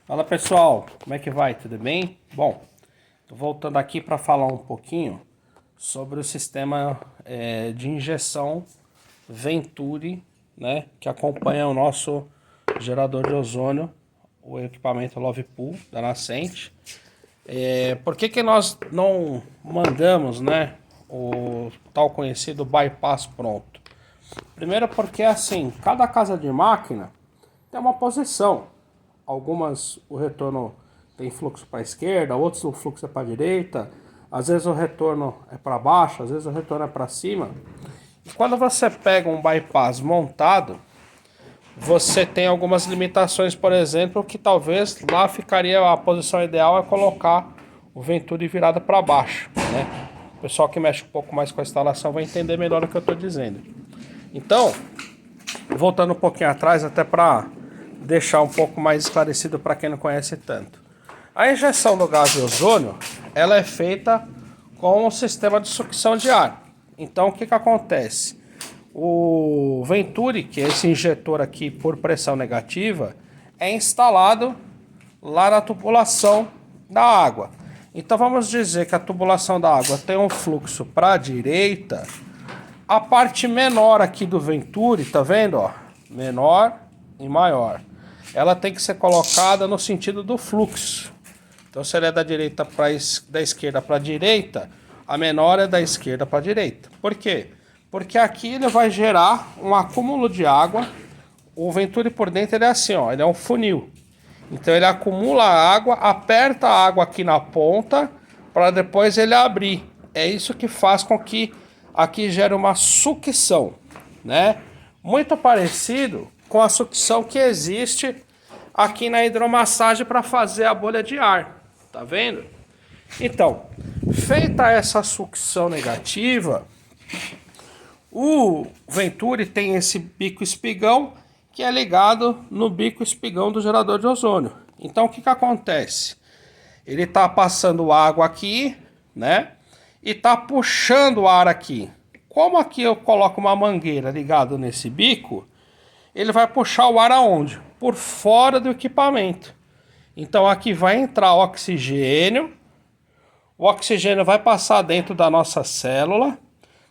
Fala pessoal, como é que vai? Tudo bem? Bom, tô voltando aqui para falar um pouquinho sobre o sistema de injeção Venturi, né, que acompanha o nosso gerador de ozônio, o equipamento Love Pool da Nascente. Por que nós não mandamos, né, o tal conhecido bypass pronto? Primeiro porque assim, cada casa de máquina tem uma posição. Algumas o retorno tem fluxo para a esquerda, outros o fluxo é para a direita, às vezes o retorno é para baixo, às vezes o retorno é para cima. E quando você pega um bypass montado, você tem algumas limitações, por exemplo, que talvez lá ficaria a posição ideal é colocar o Venturi virado para baixo, né? O pessoal que mexe um pouco mais com a instalação vai entender melhor o que eu estou dizendo. Então, voltando um pouquinho atrás, até para deixar um pouco mais esclarecido para quem não conhece tanto. A injeção do gás de ozônio, ela é feita com um sistema de sucção de ar. Então, o que acontece? O Venturi, que é esse injetor aqui por pressão negativa, é instalado lá na tubulação da água. Então, vamos dizer que a tubulação da água tem um fluxo para a direita. A parte menor aqui do Venturi, tá vendo? Ó? Menor e maior. Ela tem que ser colocada no sentido do fluxo. Então, se ela é da esquerda para a direita, a menor é da esquerda para a direita. Por quê? Porque aqui ele vai gerar um acúmulo de água. O Venturi por dentro ele é assim, ó, ele é um funil. Então ele acumula água, aperta a água aqui na ponta para depois ele abrir. É isso que faz com que aqui gere uma sucção, né? Muito parecido com a sucção que existe aqui na hidromassagem para fazer a bolha de ar, tá vendo? Então, feita essa sucção negativa, o Venturi tem esse bico espigão que é ligado no bico espigão do gerador de ozônio. Então, o que acontece? Ele está passando água aqui, né? E está puxando o ar aqui. Como aqui eu coloco uma mangueira ligada nesse bico, ele vai puxar o ar aonde? Por fora do equipamento. Então aqui vai entrar oxigênio. O oxigênio vai passar dentro da nossa célula.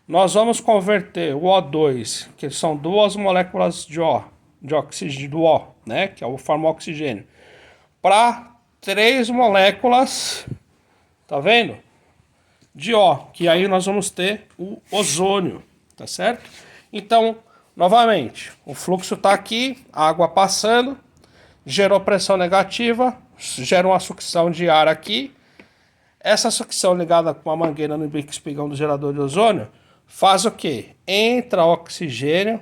Nós vamos converter o O2, que são duas moléculas de oxigênio, do O, né, que é o forma oxigênio, para 3 moléculas, tá vendo? De O, que aí nós vamos ter o ozônio, tá certo? Então, novamente, o fluxo está aqui, água passando, gerou pressão negativa, gera uma sucção de ar aqui. Essa sucção ligada com uma mangueira no bico espigão do gerador de ozônio faz o quê? Entra oxigênio,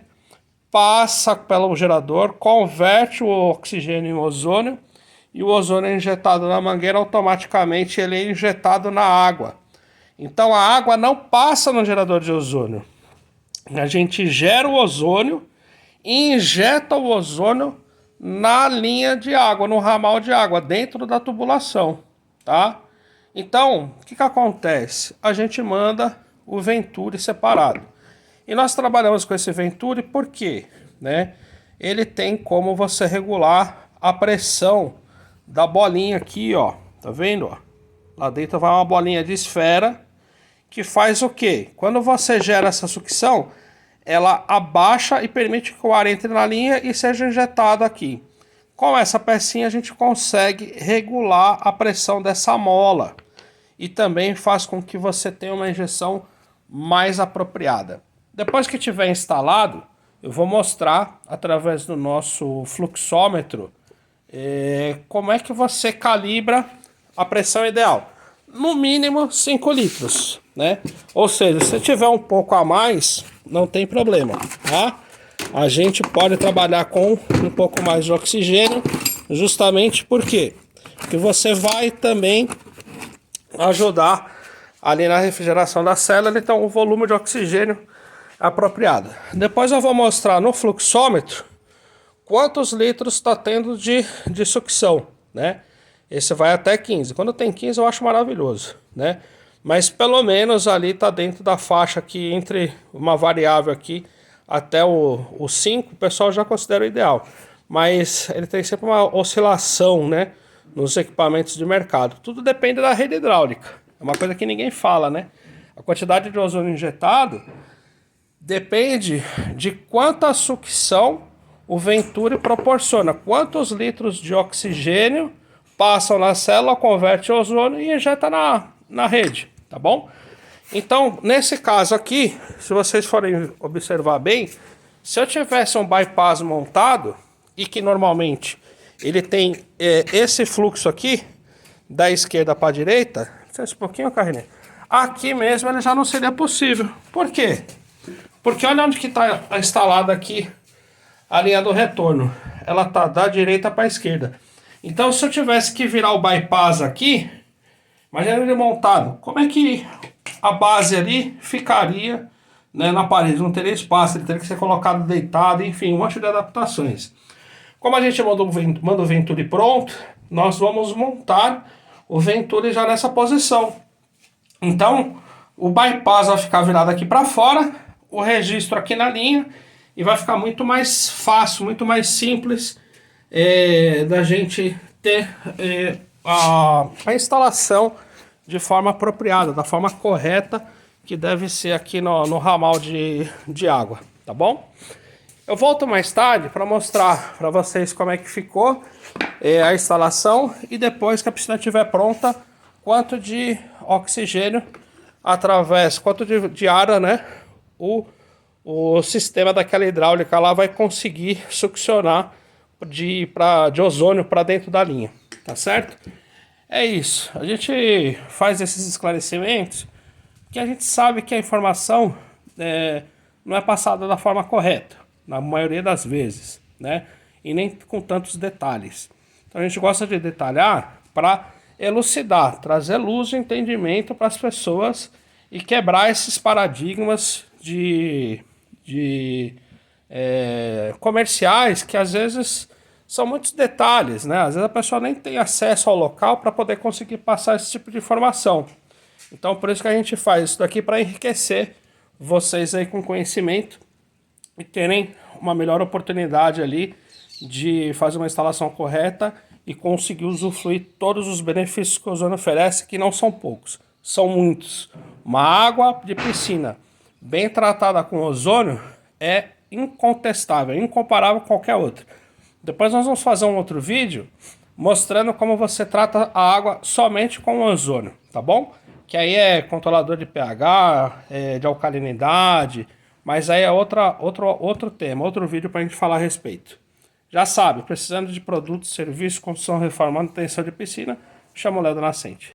passa pelo gerador, converte o oxigênio em ozônio e o ozônio é injetado na mangueira, automaticamente ele é injetado na água. Então a água não passa no gerador de ozônio. A gente gera o ozônio e injeta o ozônio na linha de água, no ramal de água, dentro da tubulação, tá? Então, o que acontece? A gente manda o Venturi separado. E nós trabalhamos com esse Venturi porque, né, ele tem como você regular a pressão da bolinha aqui, ó. Tá vendo? Ó? Lá dentro vai uma bolinha de esfera que faz o quê? Quando você gera essa sucção, ela abaixa e permite que o ar entre na linha e seja injetado aqui. Com essa pecinha a gente consegue regular a pressão dessa mola e também faz com que você tenha uma injeção mais apropriada. Depois que tiver instalado, eu vou mostrar através do nosso fluxômetro como é que você calibra a pressão ideal. No mínimo 5 litros, né? Ou seja, se tiver um pouco a mais, não tem problema, tá? A gente pode trabalhar com um pouco mais de oxigênio, justamente porque você vai também ajudar ali na refrigeração da célula, então o volume de oxigênio apropriado. Depois eu vou mostrar no fluxômetro quantos litros está tendo de sucção, né? Esse vai até 15. Quando tem 15 eu acho maravilhoso, né? Mas pelo menos ali está dentro da faixa aqui, entre uma variável aqui até o 5, o pessoal já considera o ideal. Mas ele tem sempre uma oscilação, né? nos equipamentos de mercado. Tudo depende da rede hidráulica. É uma coisa que ninguém fala, né? A quantidade de ozônio injetado depende de quanta sucção o Venturi proporciona. Quantos litros de oxigênio passam na célula, converte ozônio e injeta na rede, tá bom? Então, nesse caso aqui, se vocês forem observar bem, se eu tivesse um bypass montado, e que normalmente ele tem esse fluxo aqui, da esquerda para a direita, um pouquinho, Carlinhos, aqui mesmo ele já não seria possível. Por quê? Porque olha onde que está instalada aqui a linha do retorno. Ela está da direita para a esquerda. Então, se eu tivesse que virar o bypass aqui, imagina ele montado, como é que a base ali ficaria, né, na parede? Não teria espaço, ele teria que ser colocado deitado, enfim, um monte de adaptações. Como a gente manda o Venturi pronto, nós vamos montar o Venturi já nessa posição. Então, o bypass vai ficar virado aqui para fora, o registro aqui na linha, e vai ficar muito mais fácil, muito mais simples da gente ter a instalação de forma apropriada, da forma correta que deve ser aqui no ramal de água, tá bom? Eu volto mais tarde para mostrar para vocês como é que ficou a instalação e depois que a piscina estiver pronta, quanto de oxigênio quanto de ar, né, o sistema daquela hidráulica lá vai conseguir succionar de ozônio para dentro da linha, tá certo? É isso, a gente faz esses esclarecimentos que a gente sabe que a informação não é passada da forma correta, na maioria das vezes, né? E nem com tantos detalhes. Então a gente gosta de detalhar para elucidar, trazer luz e entendimento para as pessoas e quebrar esses paradigmas comerciais que às vezes são muitos detalhes, né? Às vezes a pessoa nem tem acesso ao local para poder conseguir passar esse tipo de informação. Então por isso que a gente faz isso daqui para enriquecer vocês aí com conhecimento e terem uma melhor oportunidade ali de fazer uma instalação correta e conseguir usufruir todos os benefícios que o ozônio oferece, que não são poucos, são muitos. Uma água de piscina bem tratada com ozônio é incontestável, incomparável com qualquer outra. Depois nós vamos fazer um outro vídeo mostrando como você trata a água somente com ozônio, tá bom? Que aí é controlador de pH, de alcalinidade, mas aí é outro tema, outro vídeo para a gente falar a respeito. Já sabe, precisando de produtos, serviços, construção, reforma, manutenção de piscina, chama o Léo da Nascente.